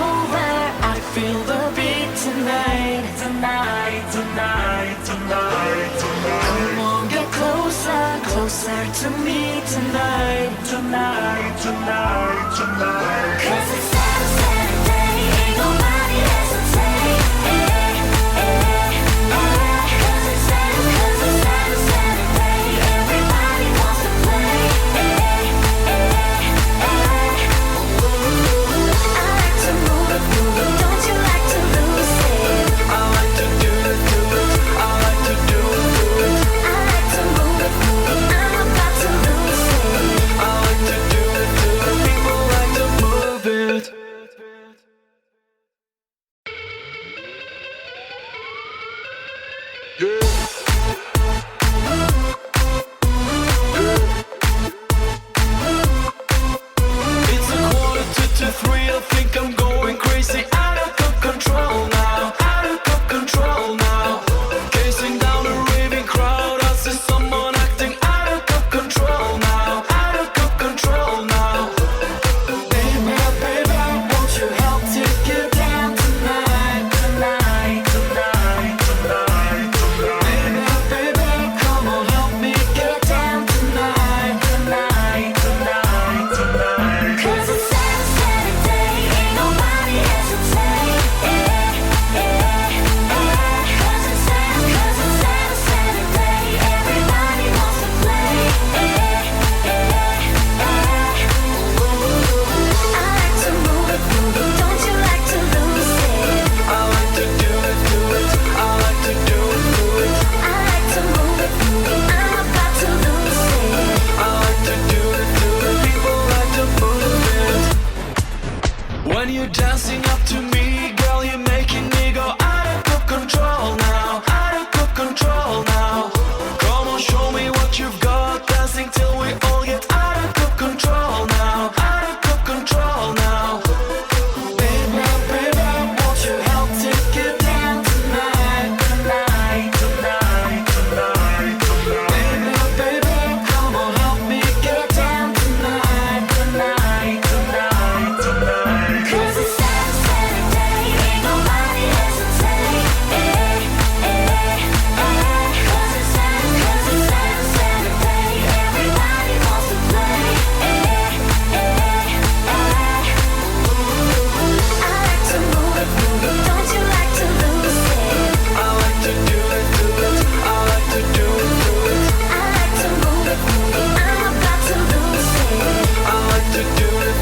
over. I feel the beat tonight, tonight, tonight, tonight, tonight. Come on, get closer, closer to me tonight, tonight, tonight, tonight. 'Cause it's Saturday, ain't nobody hesitate. 'Cause it's Saturday, everybody wants to play. I like to move it, don't you like to lose it? I like to do it, I like to do it. I like to move it, I'm about to lose it. I like to do it, people like to move it. It's a quarter to three, I think I'm going crazy. Out of control now, out of control now. Gazing down a raving crowd, I see someone acting out of control now, out of control now. Baby, won't you help to get down tonight, tonight, tonight, tonight, tonight. Baby, come on, help me get down tonight, tonight, tonight, tonight. 'Cause it's Saturday, ain't nobody hesitate. 'Cause it's Saturday, everybody wants to play. I like to move it, don't you like to lose it? I like to do it, I like to do it. I like to move it, I'm about to lose it. I like to do it, people like to move it. When you're dancing up to me, girl, you're making me go out of control now, out of control now. Come on, show me what you've got, dancing till we all get out of control now, out of control now. Baby, won't you help to get down tonight, tonight, tonight, tonight, tonight. Baby, come on, help me get down tonight, tonight, tonight, tonight. 'Cause it's Saturday, ain't nobody hesitate. 'Cause it's Saturday, everybody wants to play. I like to move it, don't you like to lose it? I like to do it, I like to do it. I like to move it, I'm about to lose it. I like to do it,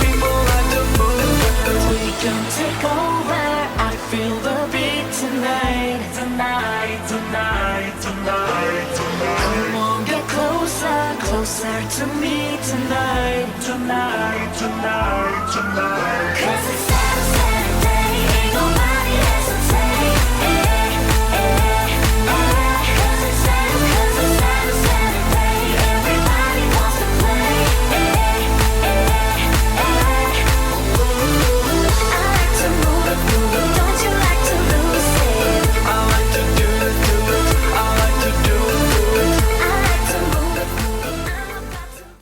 people like to move it. We can take over. I feel the beat tonight, tonight, tonight, tonight, tonight. Come on, get closer, closer to me tonight, tonight, tonight.